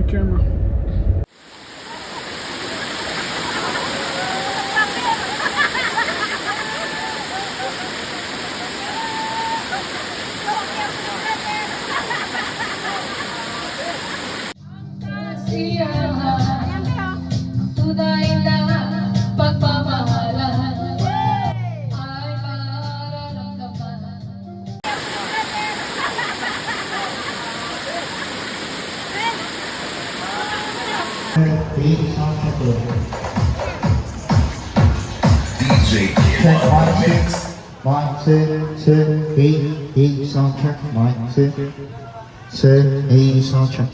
camera. DJ Check 1, 2, 2, 3, soundtrack. 1, 2, 2, soundtrack.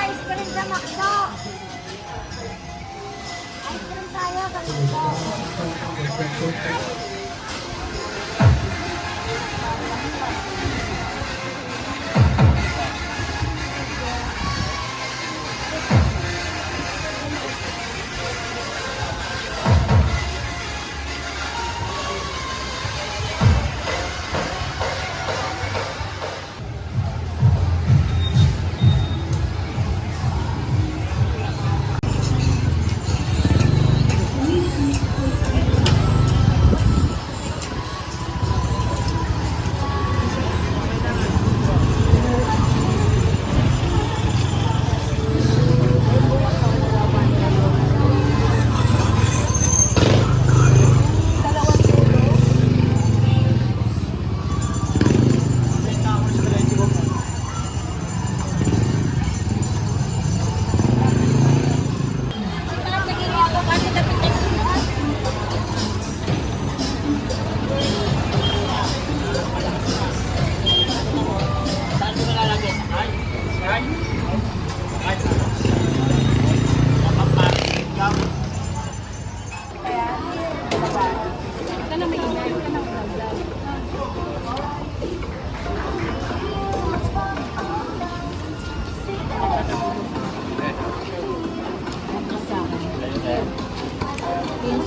Ice cream sa McDo. Ice cream tayo sa McDo.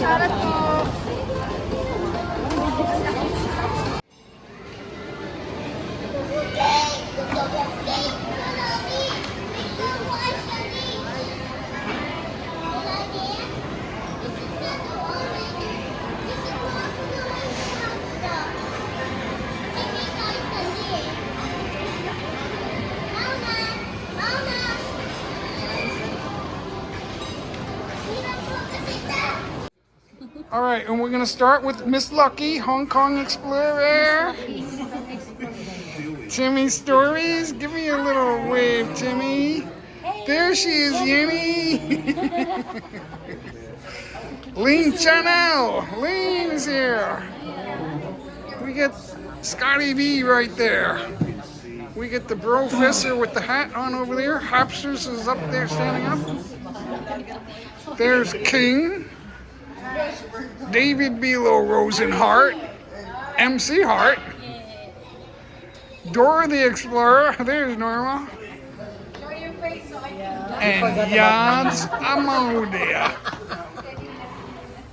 Sarap po. All right, and we're gonna start with Miss Lucky, Hong Kong Explorer. Timmy Stories. Give me a little wave, Timmy. There she is, Yemi. Lean Chanel. Lean is here. We get Scotty B right there. We get the Professor with the hat on over there. Hapsters is up there standing up. There's King. David Belo Rosenhart. MC Hart. Dora the Explorer. There's Norma. And Yans Amodia.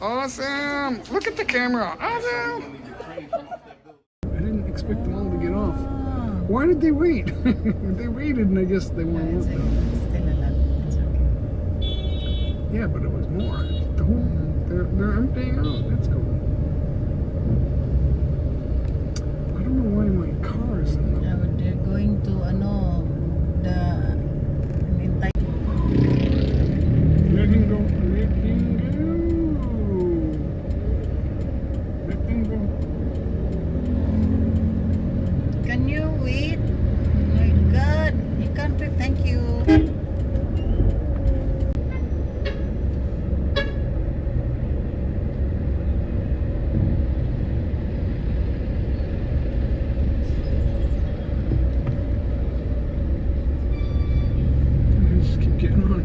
Awesome. Look at the camera. Awesome. I didn't expect them all to get off. Why did they wait? They waited and I guess they weren't working. Yeah, but it was more. The whole, they're emptying out. That's cool. I don't know why my car is in the... Yeah, but they're going to Let him go. Let him go. Let him go. Can you wait? Oh my God, you can't wait. Thank you. Just keep getting on.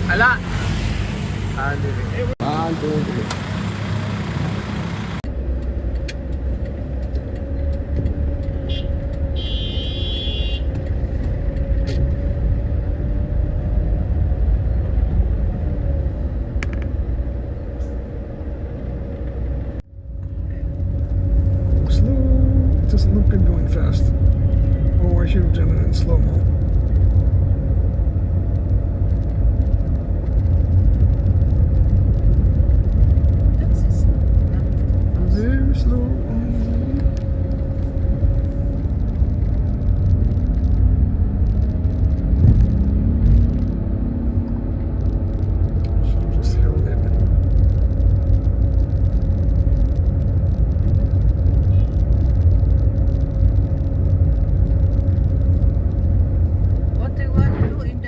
Ala. Slow. It doesn't look good going fast. Oh, I should have done it in slow-mo. Very slow. Should've just held it. What do you want to do in the...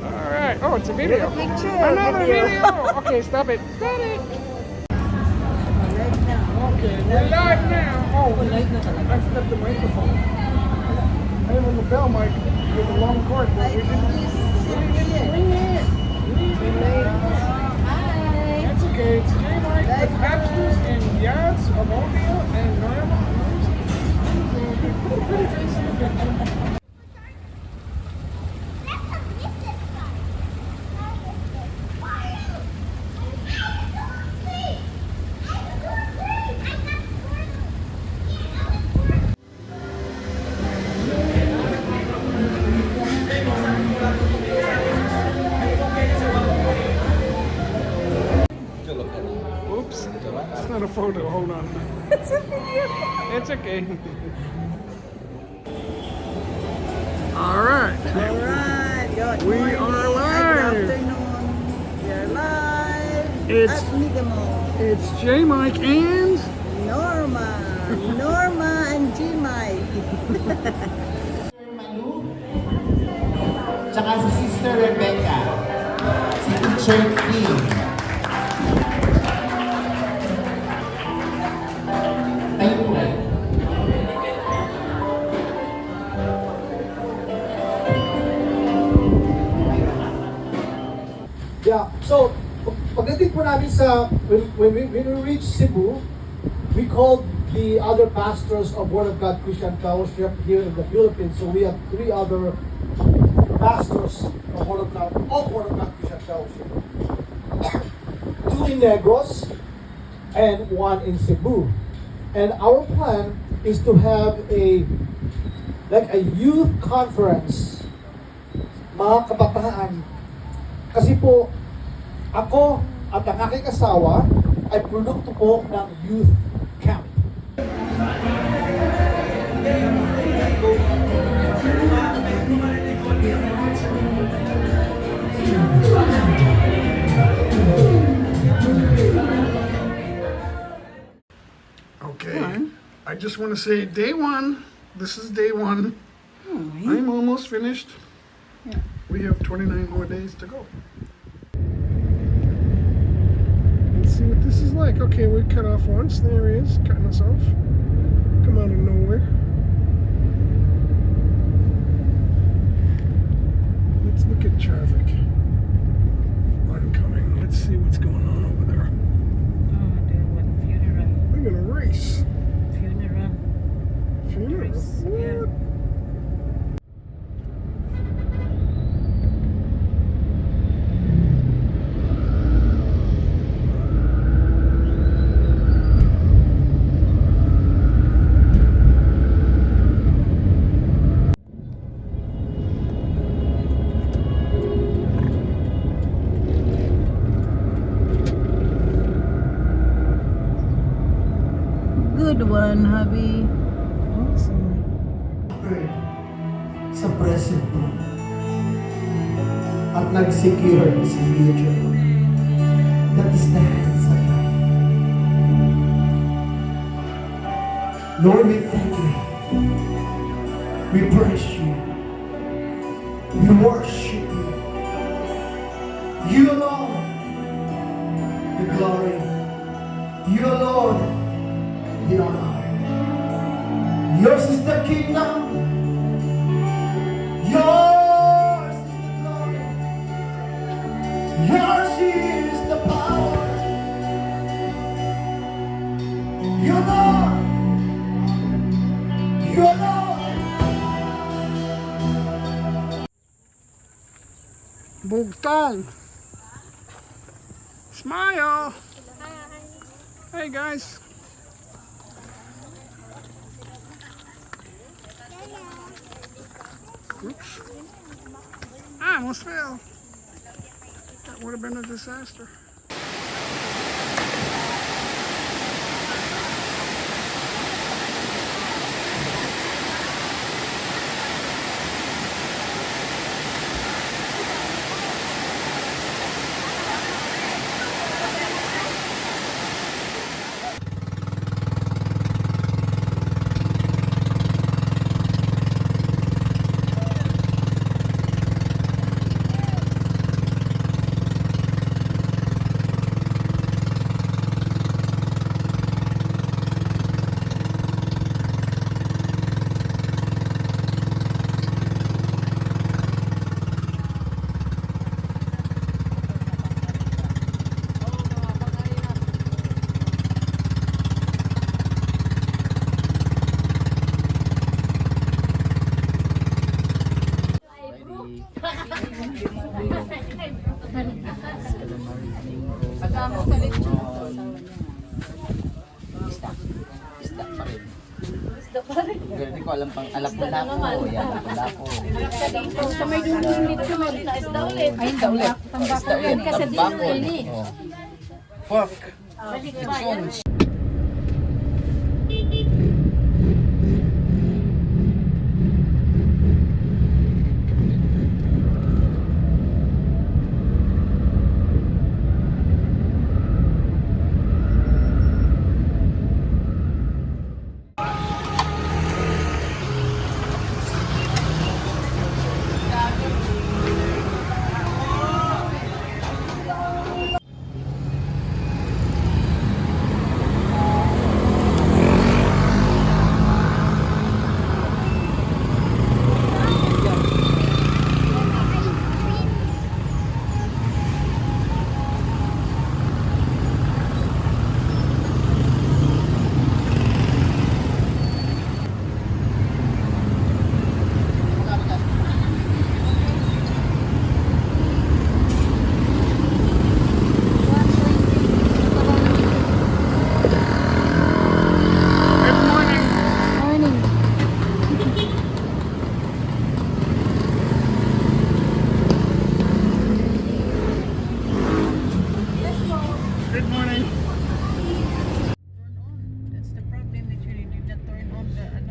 Alright. Oh, it's a video. Another video. Okay, stop it. Got it. Okay, we're live now. Oh, I forgot the microphone. I have the bell mic with a long cord, but we didn't ring it. That's okay. It's J-Mike with Hapsters and Yads, Amodia, and Norma. Pretty face in the picture. Oops, it's not a photo. It's okay. All right. Alright, good We morning. are Good live. afternoon. We're live It's- at Nigamo. It's J Mike and Norma and G Mike. Tsaka si Sister Rebecca, si Teacher Kim. Tayo po. Yeah, so pagdating po namin sa when we reached Cebu, we called the other pastors of Word of God Christian Fellowship here in the Philippines. So we have 3 other pastors of Word of God Christian Fellowship. 2 in Negros and 1 in Cebu. And our plan is to have a youth conference, mga kabataan. Kasi po, ako at ang aking asawa ay produkto po ng youth camp. okay. I just want to say day 1. This is day 1. I'm almost finished. We have 29 more days to go. Let's see what this is like. Okay, we cut off once. There he is, cutting us off. Come out of nowhere. Let's look at traffic. Oncoming. Let's see what's going on over there. They're gonna race. Funeral? What? Good one, hubby. Awesome. Sa present mo at nag-secure sa future. That is the hands of God. Lord, we thank you. We praise you. We worship you. You alone, the glory. You alone, the honor. Yours is the kingdom. Yours is the glory. Yours is the power. You Lord. You Lord. Bugtong. Smile. Hey guys. Oops. I almost fell. That would have been a disaster. Hindi ko alam pang alak na ako. Yan, wala ko. Sa may dungdung dito sa may isda ulit. Ay, isda ulit. Tambako yan kasi dito ini. Pork.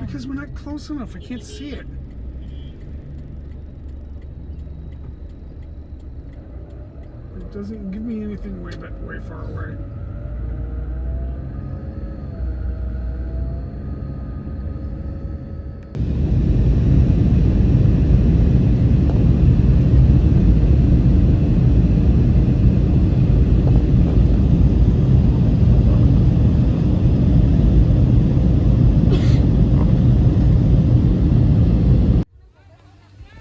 Because we're not close enough. I can't see it. It doesn't give me anything way far away.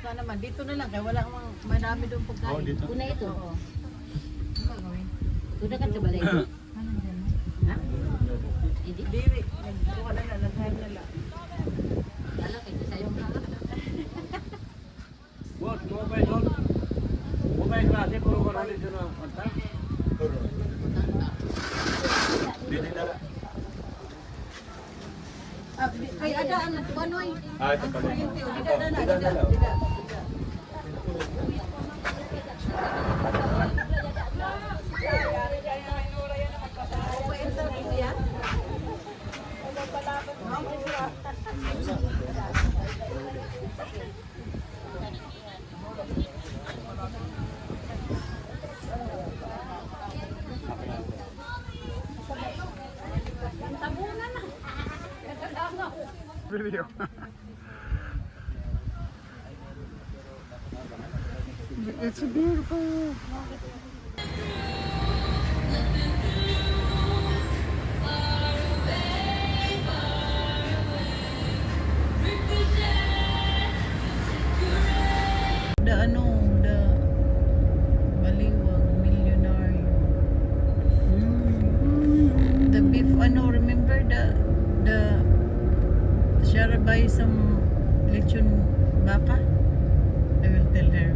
Sana naman, dito na lang. Kaya wala namang marami doon pagkain. Una ito. Una ka sa balay. Ha? Hindi. Diri, nagkuha na lang, naghahan na lang. Ala kayo sa'yo nga. Ay, adaan na ito, Anoy. Ah, ito pala. Dida na, dida. Video. It's a beautiful. The Baliwag Millionaire. The beef, remember the Shara buy some lechon baka? I will tell her.